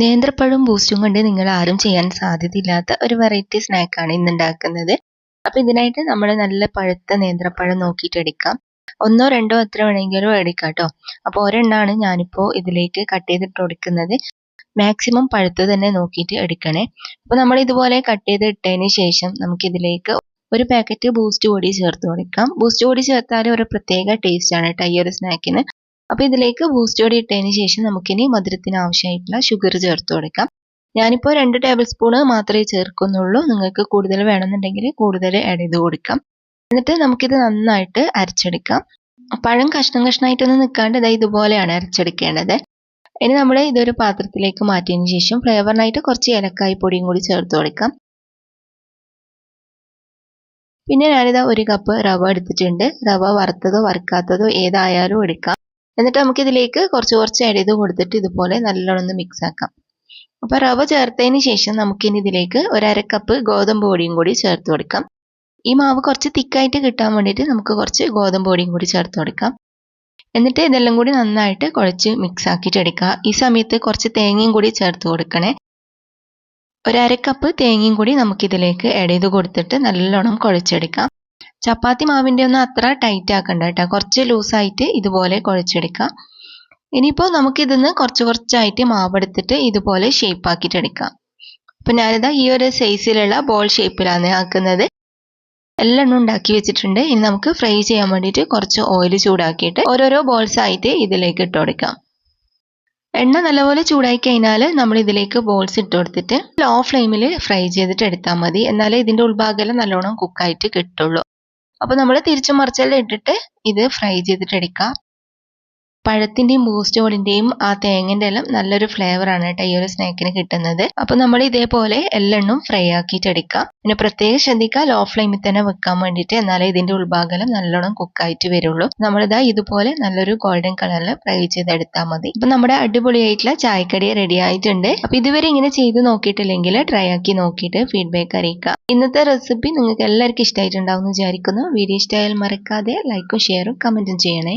നേന്ത്രപ്പഴവും ബൂസ്റ്റും കൊണ്ട് നിങ്ങൾ ആരും ചെയ്യാൻ സാധ്യതയില്ലാത്ത ഒരു വെറൈറ്റി സ്നാക്കാണ് ഇന്ന് ഉണ്ടാക്കുന്നത്. അപ്പോൾ ഇതിനായിട്ട് നമ്മൾ നല്ല പഴുത്ത നേന്ത്രപ്പഴം നോക്കിയിട്ട് എടുക്കാം. ഒന്നോ രണ്ടോ എത്ര വേണമെങ്കിലും എടുക്കാം കേട്ടോ. അപ്പോൾ ഒരെണ്ണമാണ് ഞാനിപ്പോൾ ഇതിലേക്ക് കട്ട് ചെയ്തിട്ട് കൊടുക്കുന്നത്. മാക്സിമം പഴുത്ത് തന്നെ നോക്കിയിട്ട് എടുക്കണേ. അപ്പോൾ നമ്മൾ ഇതുപോലെ കട്ട് ചെയ്ത് ഇട്ടതിന് ശേഷം നമുക്കിതിലേക്ക് ഒരു പാക്കറ്റ് ബൂസ്റ്റ് പൊടി ചേർത്ത് കൊടുക്കാം. ബൂസ്റ്റ് പൊടി ചേർത്താൽ ഒരു പ്രത്യേക ടേസ്റ്റാണ് കേട്ടോ ഈ ഒരു സ്നാക്കിന്. അപ്പോൾ ഇതിലേക്ക് ബൂസ്റ്റ് പൊടി ഇട്ടതിന് ശേഷം നമുക്കിനി മധുരത്തിന് ആവശ്യമായിട്ടുള്ള ഷുഗർ ചേർത്ത് കൊടുക്കാം. ഞാനിപ്പോൾ 2 ടേബിൾ സ്പൂൺ മാത്രമേ ചേർക്കുന്നുള്ളൂ. നിങ്ങൾക്ക് കൂടുതൽ വേണമെന്നുണ്ടെങ്കിൽ കൂടുതൽ ആഡ് ചെയ്ത് കൊടുക്കാം. എന്നിട്ട് നമുക്കിത് നന്നായിട്ട് അരച്ചെടുക്കാം. പഴം കഷ്ണം കഷ്ണമായിട്ടൊന്നും നിൽക്കാണ്ട് ഇതുപോലെയാണ് അരച്ചെടുക്കേണ്ടത്. ഇനി നമ്മൾ ഇതൊരു പാത്രത്തിലേക്ക് മാറ്റിയതിന് ശേഷം ഫ്ലേവറിനായിട്ട് കുറച്ച് ഏലക്കായ് പൊടിയും കൂടി ചേർത്ത് കൊടുക്കാം. പിന്നെ ഞാനിതാ 1 കപ്പ് റവ എടുത്തിട്ടുണ്ട്. റവ വറുത്തതോ വറുക്കാത്തതോ ഏതായാലും എടുക്കാം. എന്നിട്ട് നമുക്കിതിലേക്ക് കുറച്ച് ആഡ് ചെയ്ത് കൊടുത്തിട്ട് ഇതുപോലെ നല്ലോണം ഒന്ന് മിക്സ് ആക്കാം. അപ്പോൾ റവ ചേർത്തതിന് ശേഷം നമുക്കിനി ഇതിലേക്ക് 1/2 കപ്പ് ഗോതമ്പ് പൊടിയും കൂടി ചേർത്ത് കൊടുക്കാം. ഈ മാവ് കുറച്ച് തിക്കായിട്ട് കിട്ടാൻ വേണ്ടിയിട്ട് നമുക്ക് കുറച്ച് ഗോതമ്പ് പൊടിയും കൂടി ചേർത്ത് കൊടുക്കാം. എന്നിട്ട് ഇതെല്ലാം കൂടി നന്നായിട്ട് കുഴച്ച് മിക്സ് ആക്കിയിട്ട് എടുക്കുക. ഈ സമയത്ത് കുറച്ച് തേങ്ങയും കൂടി ചേർത്ത് കൊടുക്കണേ. 1/2 കപ്പ് തേങ്ങയും കൂടി നമുക്കിതിലേക്ക് ആഡ് ചെയ്ത് കൊടുത്തിട്ട് നല്ലോണം കുഴച്ചെടുക്കാം. ചപ്പാത്തി മാവിൻ്റെ ഒന്നും അത്ര ടൈറ്റ് ആക്കണ്ട കേട്ടോ. കുറച്ച് ലൂസായിട്ട് ഇതുപോലെ കുഴച്ചെടുക്കാം. ഇനിയിപ്പോൾ നമുക്കിതിന്ന് കുറച്ചായിട്ട് മാവെടുത്തിട്ട് ഇതുപോലെ ഷേപ്പ് ആക്കിയിട്ട് എടുക്കാം. അപ്പോൾ ഞാനിതാ ഈ ഒരു സൈസിലുള്ള ബോൾ ഷേപ്പിലാണ് ആക്കുന്നത്. എല്ലാം ഉണ്ടാക്കി വെച്ചിട്ടുണ്ട്. ഇനി നമുക്ക് ഫ്രൈ ചെയ്യാൻ വേണ്ടിയിട്ട് കുറച്ച് ഓയിൽ ചൂടാക്കിയിട്ട് ഓരോരോ ബോൾസ് ആയിട്ട് ഇതിലേക്ക് ഇട്ട് കൊടുക്കാം. എണ്ണ നല്ലപോലെ ചൂടായി കഴിഞ്ഞാൽ നമ്മൾ ഇതിലേക്ക് ബോൾസ് ഇട്ട് കൊടുത്തിട്ട് ലോ ഫ്ലെയിമിൽ ഫ്രൈ ചെയ്തിട്ട് എടുത്താൽ മതി. എന്നാലേ ഇതിൻ്റെ ഉൾഭാഗം നല്ലോണം കുക്കായിട്ട് കിട്ടുള്ളൂ. അപ്പോൾ നമ്മൾ തിരിച്ചും മറിച്ചെല്ലാം ഇട്ടിട്ട് ഇത് ഫ്രൈ ചെയ്തിട്ട് എടുക്കാം. പഴത്തിൻ്റെയും ബൂസ്റ്റ് പൊടിൻ്റെയും ആ തേങ്ങൻ്റെ എല്ലാം നല്ലൊരു ഫ്ലേവറാണ് കേട്ടോ ഈ ഒരു സ്നാക്കിന് കിട്ടുന്നത്. അപ്പോൾ നമ്മൾ ഇതേപോലെ എല്ലെണ്ണും ഫ്രൈ ആക്കിയിട്ട് എടുക്കാം. പിന്നെ പ്രത്യേകം ശ്രദ്ധിക്കുക ലോ ഫ്ലെയിമിൽ തന്നെ വെക്കാൻ വേണ്ടിയിട്ട്. എന്നാലേ ഇതിൻ്റെ ഉൾഭാഗം നല്ലോണം കുക്കായിട്ട് വരുള്ളൂ. നമ്മളിതാ ഇതുപോലെ നല്ലൊരു ഗോൾഡൻ കളറിൽ ഫ്രൈ ചെയ്തെടുത്താൽ മതി. അപ്പോൾ നമ്മുടെ അടിപൊളിയായിട്ടുള്ള ചായക്കടി റെഡി ആയിട്ടുണ്ട്. അപ്പോൾ ഇതുവരെ ഇങ്ങനെ ചെയ്ത് നോക്കിയിട്ടില്ലെങ്കിൽ ട്രൈ ആക്കി നോക്കിയിട്ട് ഫീഡ്ബാക്ക് അറിയിക്കുക. ഇന്നത്തെ റെസിപ്പി നിങ്ങൾക്ക് എല്ലാവർക്കും ഇഷ്ടമായിട്ടുണ്ടാവും എന്ന് വിചാരിക്കുന്നു. വീഡിയോ ഇഷ്ടമായാൽ മറക്കാതെ ലൈക്കും ഷെയറും കമൻറ്റും ചെയ്യണേ.